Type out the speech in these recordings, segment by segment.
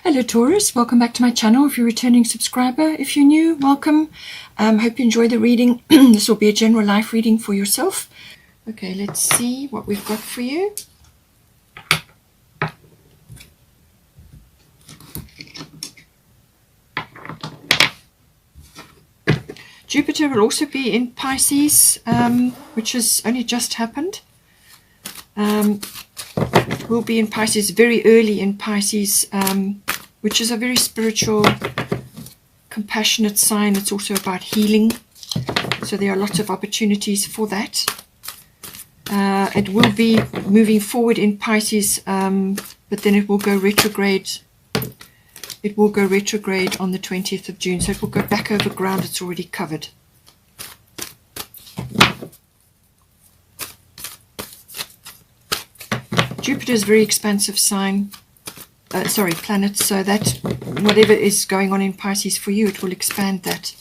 Hello Taurus, welcome back to my channel. If you're a returning subscriber, if you're new, welcome. Hope you enjoy the reading. This will be a general life reading for yourself. Okay, let's see what we've got for you. Jupiter will also be in Pisces, which has only just happened. Will be in Pisces very early in Pisces, which is a very spiritual, compassionate sign. It's also about healing, so there are lots of opportunities for that. It will be moving forward in Pisces, but then it will go retrograde. It will go retrograde on the 20th of June, so it will go back over ground it's already covered. Jupiter is a very expansive planet, so that whatever is going on in Pisces for you, it will expand that.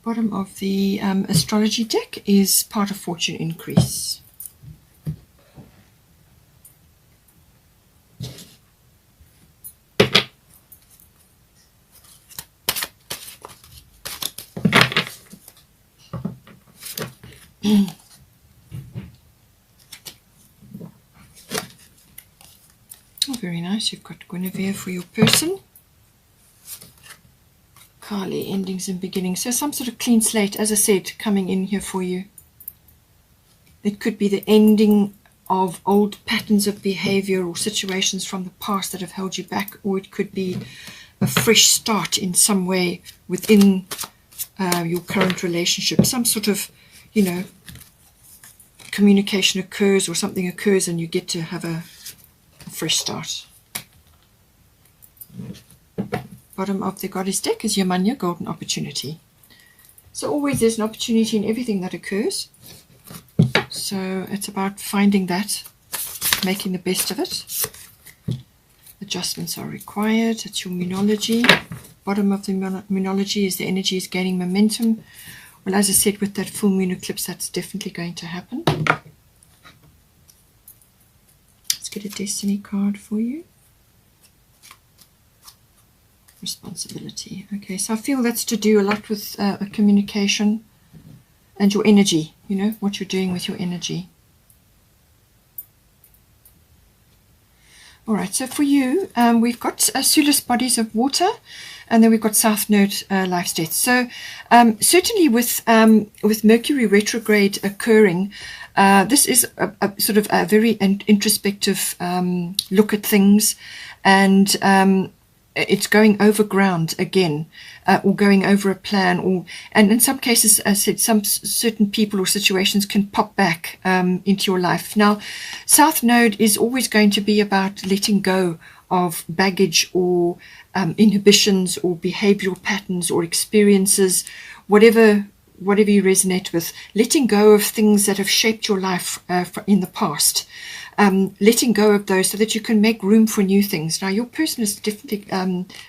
Bottom of the astrology deck is part of fortune increase. Oh, very nice. You've got Guinevere for your person. Kali, endings and beginnings. So some sort of clean slate, as I said, coming in here for you. It could be the ending of old patterns of behavior or situations from the past that have held you back, or it could be a fresh start in some way within your current relationship. Some sort of, communication occurs or something occurs and you get to have a fresh start. Bottom of the goddess deck is Yamanya, golden opportunity. So always there's an opportunity in everything that occurs. So it's about finding that, making the best of it. Adjustments are required. It's your moonology. Bottom of the moonology is the energy is gaining momentum. Well, as I said, with that full moon eclipse, that's definitely going to happen. Let's get a destiny card for you. Responsibility. Okay, so I feel that's to do a lot with communication and your energy, what you're doing with your energy. All right, so for you, we've got Sulis bodies of water, and then we've got South Node life states. So certainly with Mercury retrograde occurring, this is a sort of a very introspective look at things, and it's going over ground again, or going over a plan, and in some cases, as I said, some certain people or situations can pop back into your life. Now, South Node is always going to be about letting go of baggage or inhibitions or behavioral patterns or experiences, whatever you resonate with, letting go of things that have shaped your life in the past. Letting go of those so that you can make room for new things. Now, your person is definitely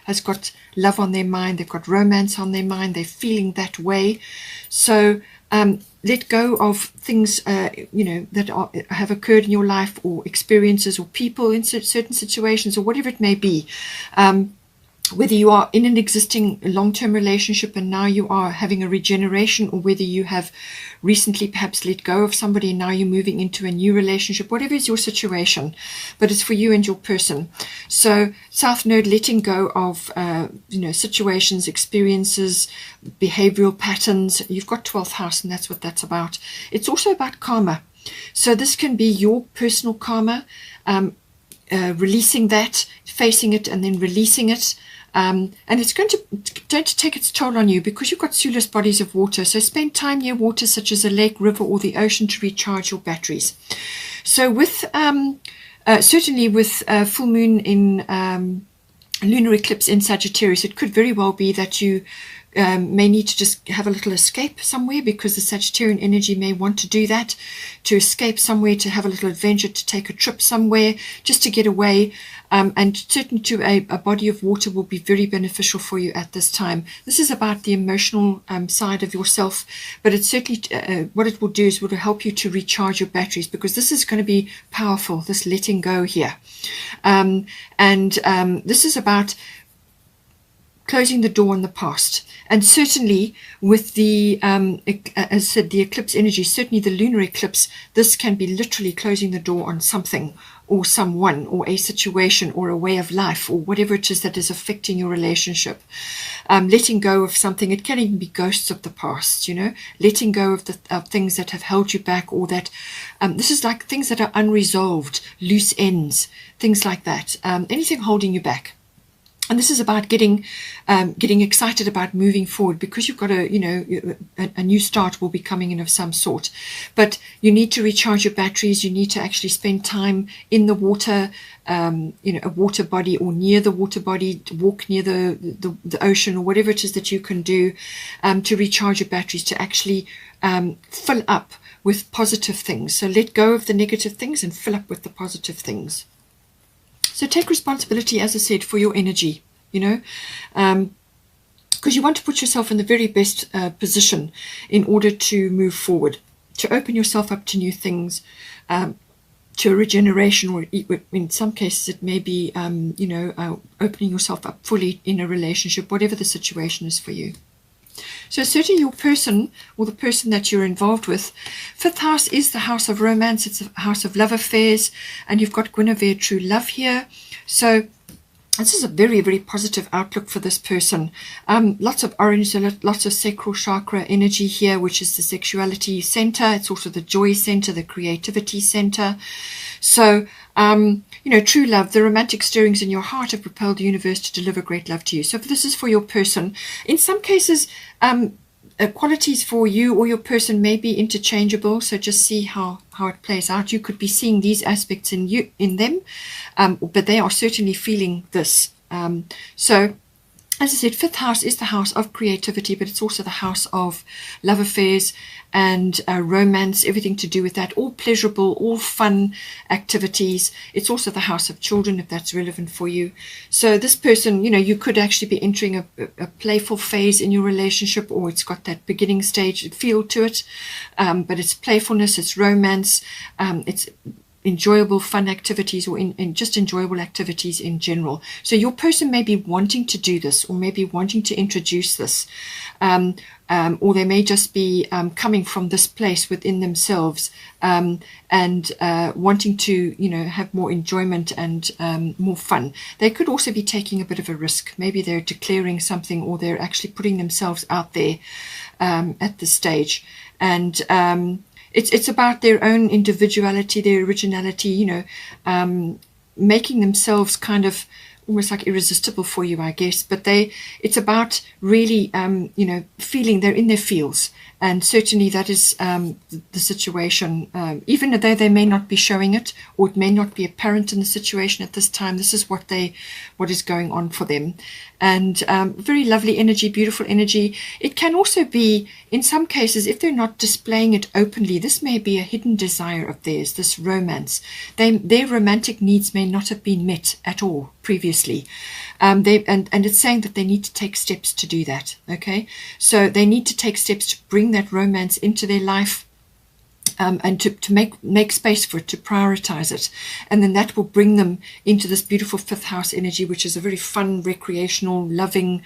has got love on their mind. They've got romance on their mind. They're feeling that way. So let go of things, that have occurred in your life, or experiences, or people in certain situations, or whatever it may be. Whether you are in an existing long-term relationship and now you are having a regeneration, or whether you have recently perhaps let go of somebody and now you're moving into a new relationship, whatever is your situation, but it's for you and your person. So South Node, letting go of situations, experiences, behavioral patterns. You've got 12th house, and that's what that's about. It's also about karma. So this can be your personal karma, releasing that, facing it, and then releasing it. and it's going to take its toll on you because you've got soulless bodies of water. So spend time near water such as a lake, river, or the ocean to recharge your batteries. So with certainly with full moon in lunar eclipse in Sagittarius, it could very well be that you may need to just have a little escape somewhere, because the Sagittarian energy may want to do that, to escape somewhere, to have a little adventure, to take a trip somewhere, just to get away. And certainly to a body of water will be very beneficial for you at this time. This is about the emotional side of yourself, but it's certainly what it will do is it will help you to recharge your batteries, because this is going to be powerful, this letting go here. This is about closing the door on the past. And certainly with the, as I said, the eclipse energy, certainly the lunar eclipse, this can be literally closing the door on something or someone or a situation or a way of life or whatever it is that is affecting your relationship. Letting go of something. It can even be ghosts of the past, letting go of things that have held you back, or that this is like things that are unresolved, loose ends, things like that. Anything holding you back. And this is about getting excited about moving forward, because you've got a new start will be coming in of some sort. But you need to recharge your batteries. You need to actually spend time in the water, a water body or near the water body, walk near the ocean or whatever it is that you can do to recharge your batteries, to actually fill up with positive things. So let go of the negative things and fill up with the positive things. So take responsibility, as I said, for your energy, because you want to put yourself in the very best position in order to move forward, to open yourself up to new things, to a regeneration, or in some cases it may be, opening yourself up fully in a relationship, whatever the situation is for you. So certainly your person, or the person that you're involved with, fifth house is the house of romance. It's a house of love affairs, and you've got Guinevere, true love here. So this is a very, very positive outlook for this person. Lots of orange, lots of sacral chakra energy here, which is the sexuality center. It's also the joy center, the creativity center. So, true love, the romantic stirrings in your heart have propelled the universe to deliver great love to you. So this is for your person. In some cases, qualities for you or your person may be interchangeable. So just see how it plays out. You could be seeing these aspects in them, but they are certainly feeling this. As I said, fifth house is the house of creativity, but it's also the house of love affairs and romance, everything to do with that, all pleasurable, all fun activities. It's also the house of children, if that's relevant for you. So this person, you could actually be entering a playful phase in your relationship, or it's got that beginning stage feel to it, but it's playfulness, it's romance, it's enjoyable fun activities, or in just enjoyable activities in general. So your person may be wanting to do this, or maybe wanting to introduce this, or they may just be coming from this place within themselves, and wanting to have more enjoyment and more fun. They could also be taking a bit of a risk. Maybe they're declaring something, or they're actually putting themselves out there at this stage. And it's about their own individuality, their originality, making themselves kind of almost like irresistible for you, I guess. But it's about really, feeling they're in their feels. And certainly that is the situation. Even though they may not be showing it, or it may not be apparent in the situation at this time, this is what is going on for them. And very lovely energy, beautiful energy. It can also be, in some cases, if they're not displaying it openly, this may be a hidden desire of theirs, this romance. Their romantic needs may not have been met at all previously. And it's saying that they need to take steps to do that. Okay, so they need to take steps to bring that romance into their life, and to make space for it, to prioritize it, and then that will bring them into this beautiful fifth house energy, which is a very fun, recreational, loving,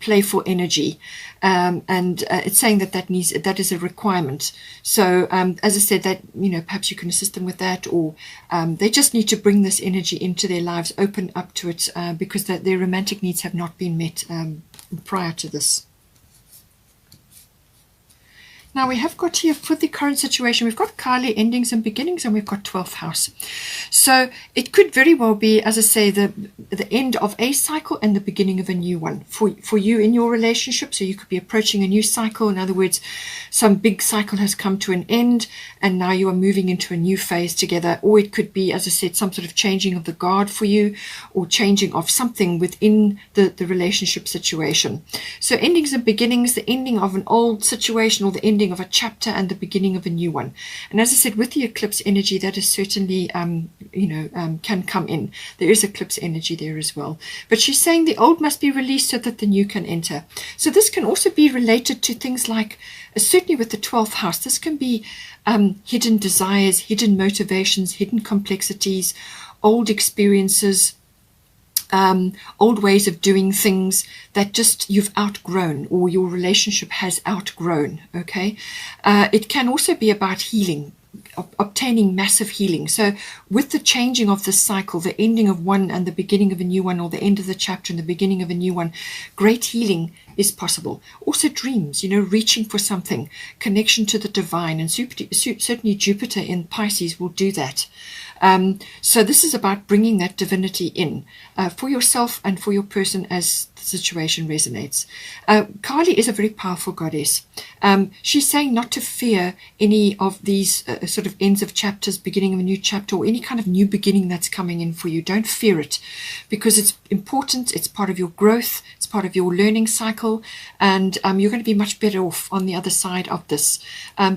playful energy. It's saying that is a requirement. So as I said, that perhaps you can assist them with that, or they just need to bring this energy into their lives, open up to it, because their romantic needs have not been met prior to this. Now we have got here for the current situation, we've got Kali endings and beginnings, and we've got 12th house. So it could very well be, as I say, the end of a cycle and the beginning of a new one for you in your relationship. So you could be approaching a new cycle. In other words, some big cycle has come to an end and now you are moving into a new phase together. Or it could be, as I said, some sort of changing of the guard for you, or changing of something within the relationship situation. So endings and beginnings, the ending of an old situation or the ending of a chapter and the beginning of a new one. And as I said, with the eclipse energy, that is certainly can come in. There is eclipse energy there as well. But she's saying the old must be released so that the new can enter. So this can also be related to things like, certainly with the 12th house, this can be hidden desires, hidden motivations, hidden complexities, old experiences, old ways of doing things that just you've outgrown, or your relationship has outgrown. Okay, it can also be about healing, obtaining massive healing. So with the changing of this cycle, the ending of one and the beginning of a new one, or the end of the chapter and the beginning of a new one, great healing is possible. Also dreams, reaching for something, connection to the divine, and certainly Jupiter in Pisces will do that. So this is about bringing that divinity in for yourself and for your person as the situation resonates. Kali is a very powerful goddess. She's saying not to fear any of these sort of ends of chapters, beginning of a new chapter, or any kind of new beginning that's coming in for you. Don't fear it, because it's important. It's part of your growth. It's part of your learning cycle, and you're going to be much better off on the other side of this.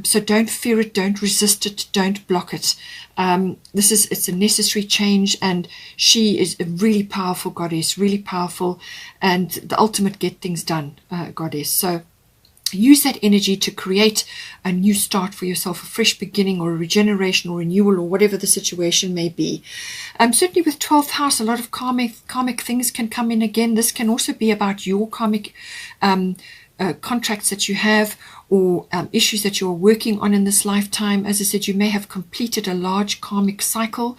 So don't fear it. Don't resist it. Don't block it. It's a necessary change, and she is a really powerful goddess, really powerful, and the ultimate get things done goddess. So use that energy to create a new start for yourself, a fresh beginning, or a regeneration or renewal, or whatever the situation may be. Certainly with 12th house, a lot of karmic things can come in again. This can also be about your karmic contracts that you have, or issues that you're working on in this lifetime. As I said, you may have completed a large karmic cycle,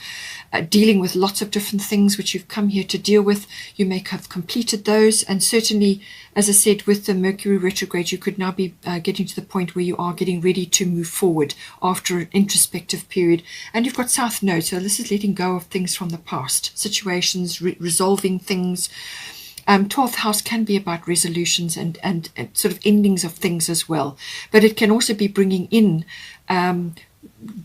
dealing with lots of different things which you've come here to deal with. You may have completed those, and certainly, as I said, with the Mercury retrograde, you could now be getting to the point where you are getting ready to move forward after an introspective period. And you've got South Node, so this is letting go of things from the past, situations, resolving things. 12th house can be about resolutions and sort of endings of things as well. But it can also be bringing in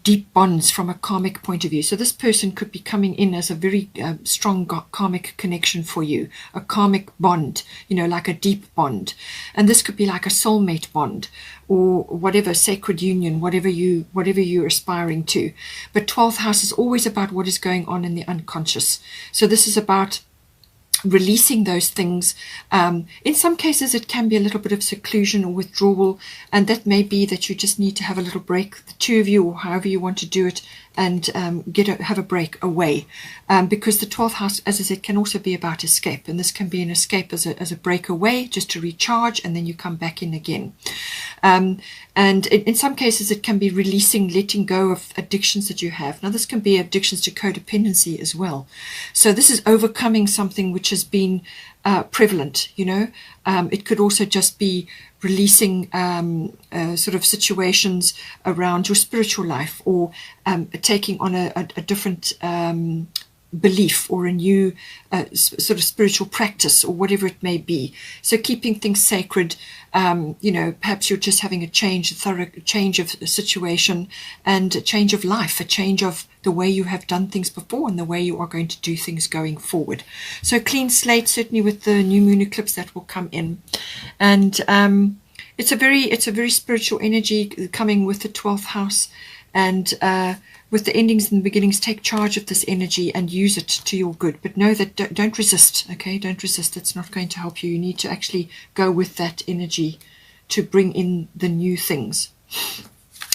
deep bonds from a karmic point of view. So this person could be coming in as a very strong karmic connection for you, a karmic bond, like a deep bond. And this could be like a soulmate bond, or whatever, sacred union, whatever you're aspiring to. But 12th house is always about what is going on in the unconscious. So this is about releasing those things. In some cases it can be a little bit of seclusion or withdrawal, and that may be that you just need to have a little break, the two of you, or however you want to do it, and have a break away, because the 12th house, as I said, can also be about escape, and this can be an escape as a break away, just to recharge, and then you come back in again. And in some cases it can be releasing, letting go of addictions that you have. Now this can be addictions to codependency as well. So this is overcoming something which has been prevalent. It could also just be releasing sort of situations around your spiritual life, or taking on a different belief, or a new sort of spiritual practice, or whatever it may be. So keeping things sacred. Perhaps you're just having a thorough change of situation, and a change of life, a change of the way you have done things before and the way you are going to do things going forward. So clean slate, certainly with the new moon eclipse that will come in. And it's a very spiritual energy coming with the 12th house. And with the endings and the beginnings, take charge of this energy and use it to your good. But know that don't resist, okay? Don't resist. It's not going to help you. You need to actually go with that energy to bring in the new things.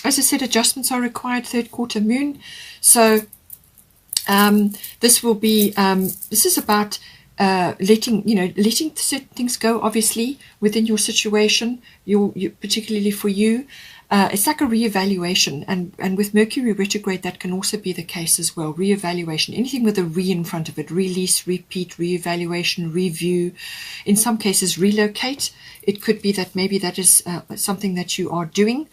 As I said, adjustments are required, third quarter moon. So this will be, this is about letting certain things go, obviously, within your situation, particularly for you. it's like a reevaluation, and with Mercury retrograde, that can also be the case as well. Reevaluation, anything with a re in front of it, release, repeat, reevaluation, review. In some cases, relocate. It could be that maybe that is something that you are doing.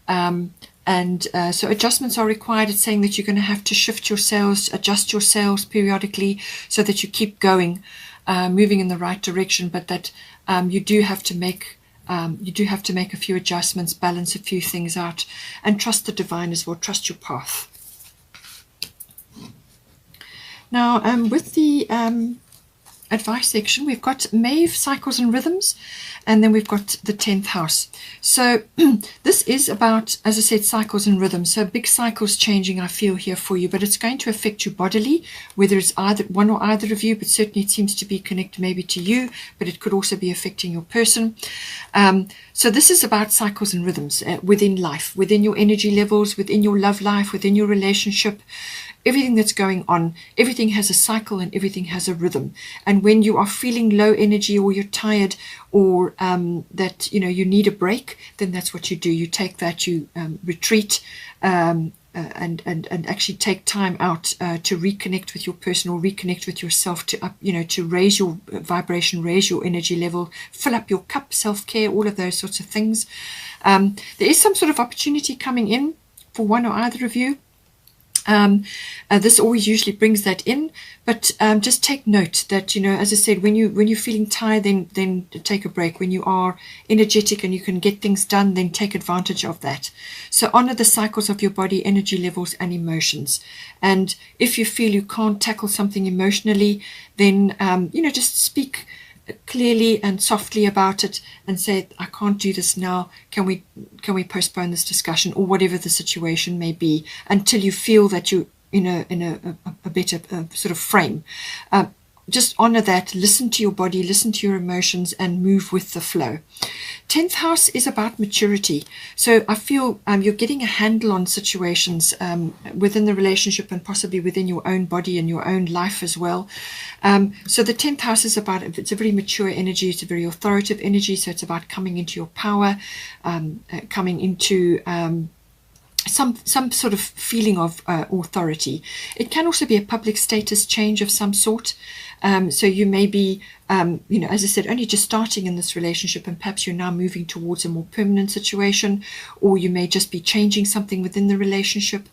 So adjustments are required. It's saying that you're going to have to shift your sails, adjust your sails periodically so that you keep going, moving in the right direction, but that you do have to make a few adjustments, balance a few things out, and trust the divine as well. Trust your path. Now, with the advice section, we've got Maeve, cycles and rhythms, and then we've got the 10th house. So this is about, as I said, cycles and rhythms. So big cycles changing, I feel, here for you, but it's going to affect you bodily, whether it's either one or either of you, but certainly it seems to be connected maybe to you, but it could also be affecting your person. So this is about cycles and rhythms within life, within your energy levels, within your love life, within your relationship. Everything that's going on, everything has a cycle and everything has a rhythm. And when you are feeling low energy, or you're tired, or that you need a break, then that's what you do. You take that, you retreat, and actually take time out to reconnect with your person, or reconnect with yourself, to raise your vibration, raise your energy level, fill up your cup, self-care, all of those sorts of things. There is some sort of opportunity coming in for one or either of you. This always usually brings that in, but just take note that, as I said, when you're feeling tired, then take a break. When you are energetic and you can get things done, then take advantage of that. So honor the cycles of your body, energy levels and emotions. And if you feel you can't tackle something emotionally, then just speak clearly and softly about it and say, I can't do this now, can we postpone this discussion, or whatever the situation may be, until you feel that you're in a better sort of frame. Just honor that, listen to your body, listen to your emotions, and move with the flow. 10th house is about maturity. So I feel you're getting a handle on situations within the relationship, and possibly within your own body and your own life as well. So the 10th house is about, it's a very mature energy, it's a very authoritative energy, so it's about coming into your power, coming into some sort of feeling of authority. It can also be a public status change of some sort. So you may be, as I said, only just starting in this relationship, and perhaps you're now moving towards a more permanent situation, or you may just be changing something within the relationship.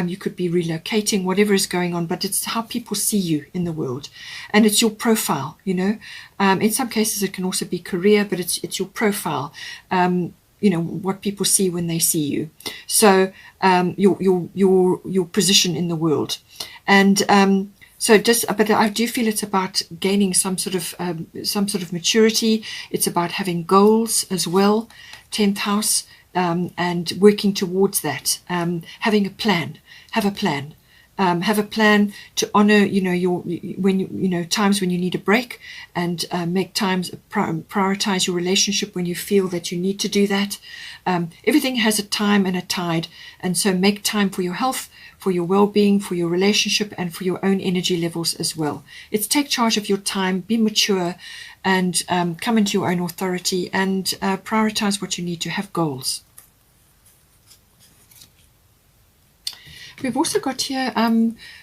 You could be relocating, whatever is going on, but it's how people see you in the world, and it's your profile. In some cases it can also be career, but it's your profile. What people see when they see you. So your position in the world. And but I do feel it's about gaining some sort of maturity. It's about having goals as well, 10th house, and working towards that. Having a plan. Have a plan. Have a plan to honor, times when you need a break, and make times, prioritize your relationship when you feel that you need to do that. Everything has a time and a tide, and so make time for your health, for your well-being, for your relationship, and for your own energy levels as well. It's take charge of your time, be mature, and come into your own authority, and prioritize what you need to have goals. We've also got here,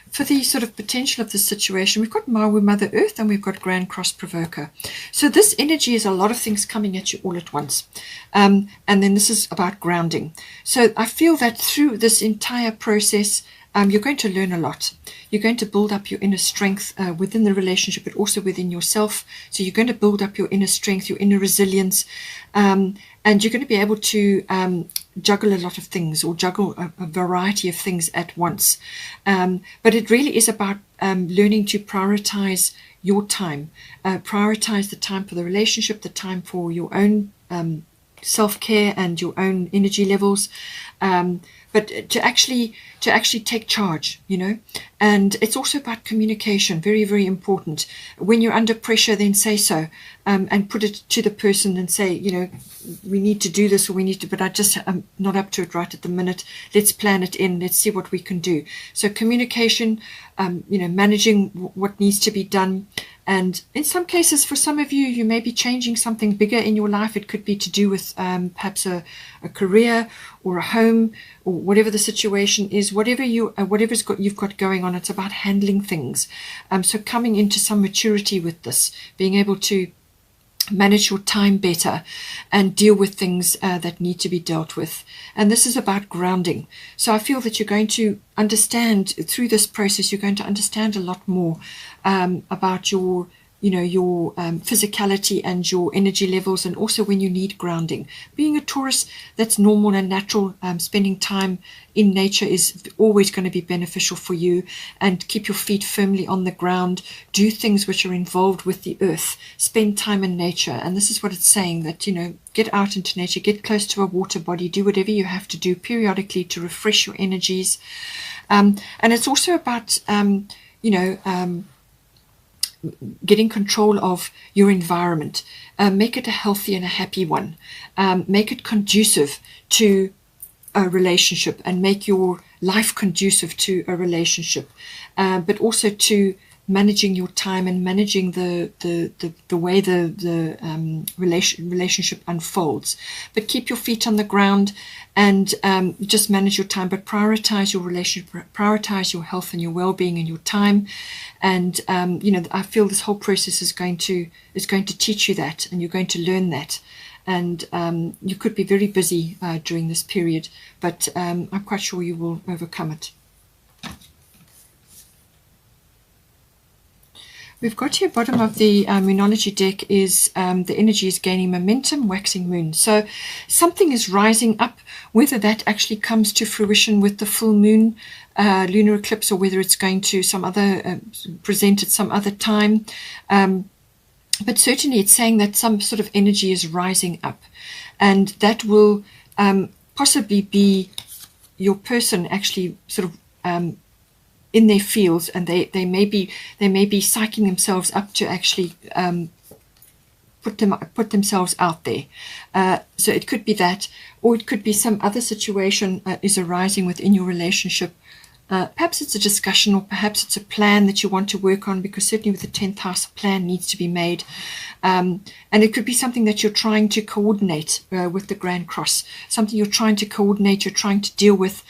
for the sort of potential of the situation, we've got Maui, Mother Earth, and we've got Grand Cross Provoker. So this energy is a lot of things coming at you all at once. And then this is about grounding. So I feel that through this entire process, you're going to learn a lot. You're going to build up your inner strength within the relationship, but also within yourself. So you're going to build up your inner strength, your inner resilience, and you're going to be able to juggle a lot of things, or juggle a variety of things at once. But it really is about learning to prioritize your time, prioritize the time for the relationship, the time for your own self-care and your own energy levels, but to actually take charge, and it's also about communication. Very, very important. When you're under pressure, then say so. and put it to the person and say, we need to do this, or we need to, but I'm not up to it right at the minute. Let's plan it in. Let's see what we can do. So communication, managing what needs to be done. And in some cases, for some of you, you may be changing something bigger in your life. It could be to do with perhaps a career or a home, or whatever the situation is, you've got going on. It's about handling things. So coming into some maturity with this, being able to manage your time better and deal with things that need to be dealt with. And this is about grounding. So I feel that you're going to understand through this process, you're going to understand a lot more about your physicality and your energy levels, and also when you need grounding. Being a Taurus, that's normal and natural. Spending time in nature is always going to be beneficial for you, and keep your feet firmly on the ground. Do things which are involved with the earth. Spend time in nature. And this is what it's saying, that, get out into nature, get close to a water body, do whatever you have to do periodically to refresh your energies. And it's also about, getting control of your environment. Make it a healthy and a happy one. Make it conducive to a relationship, and make your life conducive to a relationship, but also to managing your time and managing the way the relationship unfolds. But keep your feet on the ground, and just manage your time, but prioritize your relationship, prioritize your health and your well-being and your time. And I feel this whole process is going to teach you that, and you're going to learn that. And you could be very busy during this period, but I'm quite sure you will overcome it. We've got here, bottom of the Moonology deck, is the energy is gaining momentum, waxing moon. So something is rising up, whether that actually comes to fruition with the full moon lunar eclipse, or whether it's going to some other present at some other time. But certainly it's saying that some sort of energy is rising up, and that will possibly be your person actually sort of in their fields, and they may be psyching themselves up to actually put themselves out there. So it could be that, or it could be some other situation is arising within your relationship. Perhaps it's a discussion, or perhaps it's a plan that you want to work on, because certainly with the 10th house, a plan needs to be made. And it could be something that you're trying to coordinate with the Grand Cross, something you're trying to coordinate, you're trying to deal with,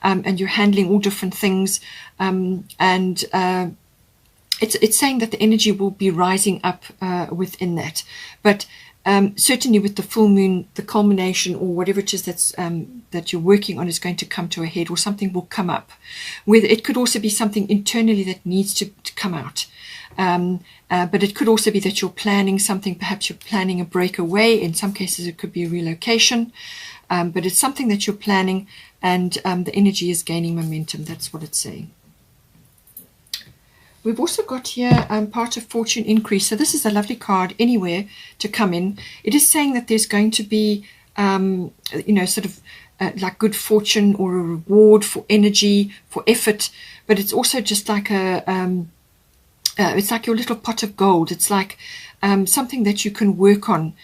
and you're handling all different things. It's saying that the energy will be rising up within that. But certainly with the full moon, the culmination, or whatever it is that you're working on, is going to come to a head, or something will come up. Whether it could also be something internally that needs to come out. But it could also be that you're planning something. Perhaps you're planning a breakaway. In some cases, it could be a relocation. But it's something that you're planning, and the energy is gaining momentum. That's what it's saying. We've also got here part of fortune increase. So this is a lovely card, anywhere to come in. It is saying that there's going to be, sort of like good fortune, or a reward for energy, for effort. But it's also just like it's like your little pot of gold. It's like something that you can work on,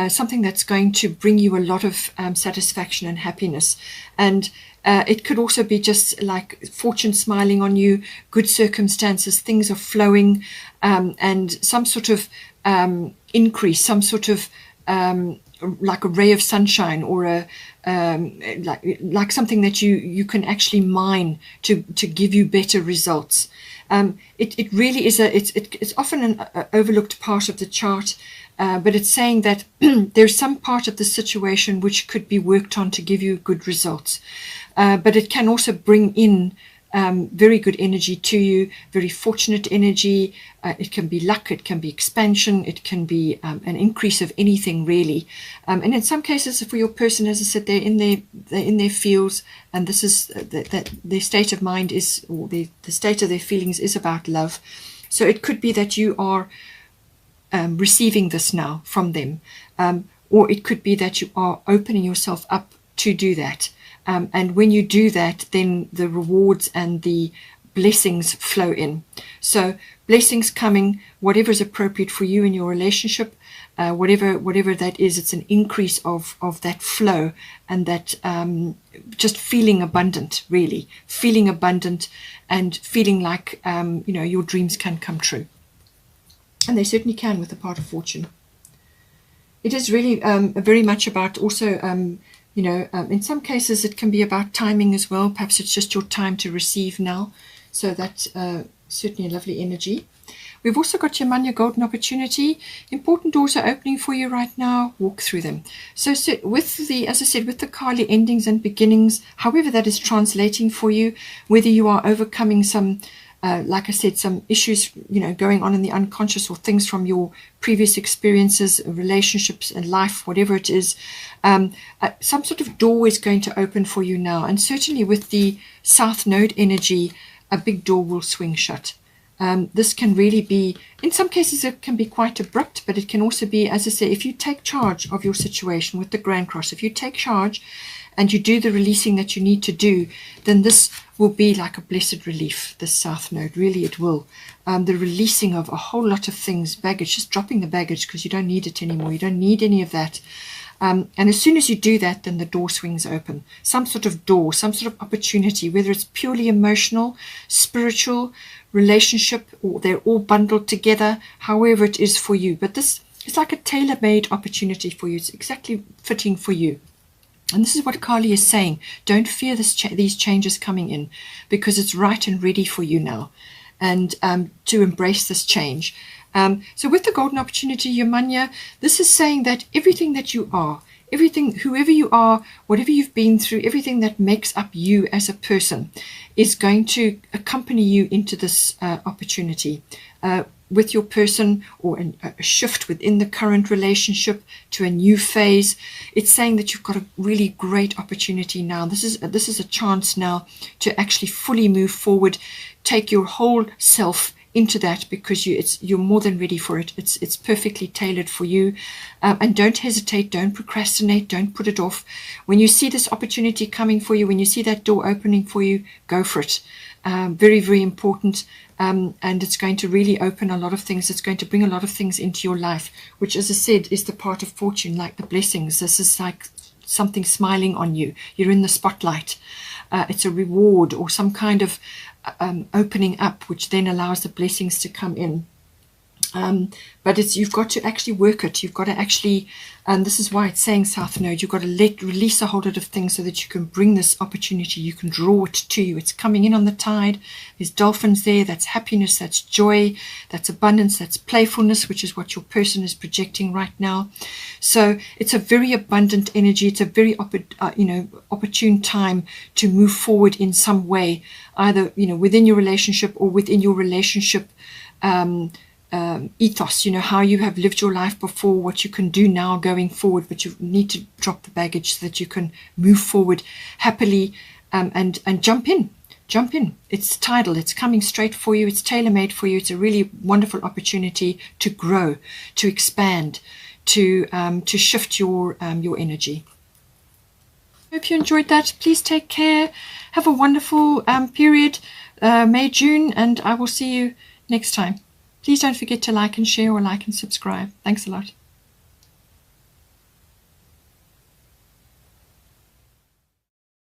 something that's going to bring you a lot of satisfaction and happiness. And it could also be just like fortune smiling on you, good circumstances, things are flowing, and some sort of increase, some sort of like a ray of sunshine, or a like something that you can actually mine to give you better results. It really is it's often an overlooked part of the chart. But it's saying that there's some part of the situation which could be worked on to give you good results. But it can also bring in very good energy to you, very fortunate energy. It can be luck, it can be expansion, it can be an increase of anything, really. And in some cases, for your person, as I said, they're in their fields, and this is that their state of mind is, or the state of their feelings is about love. So it could be that you are receiving this now from them, or it could be that you are opening yourself up to do that, and when you do that, then the rewards and the blessings flow in. So blessings coming, whatever is appropriate for you in your relationship, whatever that is. It's an increase of that flow and that just feeling abundant, really feeling abundant and feeling like your dreams can come true. And they certainly can with the part of fortune. It is really very much about also, in some cases it can be about timing as well. Perhaps it's just your time to receive now. So that's certainly a lovely energy. We've also got your money, golden opportunity. Important doors are opening for you right now. Walk through them. So with the, as I said, with the Kali endings and beginnings, however that is translating for you, whether you are overcoming some, like I said, some issues, going on in the unconscious or things from your previous experiences, relationships and life, whatever it is, some sort of door is going to open for you now. And certainly with the South Node energy, a big door will swing shut. This can really be, in some cases it can be quite abrupt, but it can also be, as I say, if you take charge of your situation with the Grand Cross, if you take charge and you do the releasing that you need to do, then this will be like a blessed relief, this South Node. Really it will. The releasing of a whole lot of things, baggage, just dropping the baggage because you don't need it anymore. You don't need any of that. And as soon as you do that, then the door swings open. Some sort of door, some sort of opportunity, whether it's purely emotional, spiritual, relationship, or they're all bundled together, however it is for you. But this is like a tailor-made opportunity for you. It's exactly fitting for you. And this is what Kali is saying. Don't fear these changes coming in, because it's right and ready for you now. And to embrace this change. So with the golden opportunity, Yamanya, this is saying that everything that you are, everything, whoever you are, whatever you've been through, everything that makes up you as a person is going to accompany you into this opportunity with your person, or a shift within the current relationship to a new phase. It's saying that you've got a really great opportunity now. This is a chance now to actually fully move forward, take your whole self into that, because you're more than ready for it. It's perfectly tailored for you. And don't hesitate, don't procrastinate, don't put it off. When you see this opportunity coming for you, when you see that door opening for you, go for it. Very, very important. And it's going to really open a lot of things. It's going to bring a lot of things into your life, which, as I said, is the part of fortune, like the blessings. This is like something smiling on you. You're in the spotlight. It's a reward or some kind of opening up, which then allows the blessings to come in. But you've got to actually work it. You've got to actually, and this is why it's saying South Node, you've got to release a whole lot of things so that you can bring this opportunity, you can draw it to you. It's coming in on the tide. There's dolphins there. That's happiness, that's joy, that's abundance, that's playfulness, which is what your person is projecting right now. So it's a very abundant energy. It's a very opportune time to move forward in some way, either within your relationship or within your relationship ethos, how you have lived your life before, what you can do now going forward, but you need to drop the baggage so that you can move forward happily and jump in. It's tidal, it's coming straight for you, it's tailor-made for you. It's a really wonderful opportunity to grow, to expand, to shift your energy. If you enjoyed that, please take care. Have a wonderful period, May, June, and I will see you next time. Please don't forget to like and share, or like and subscribe. Thanks a lot.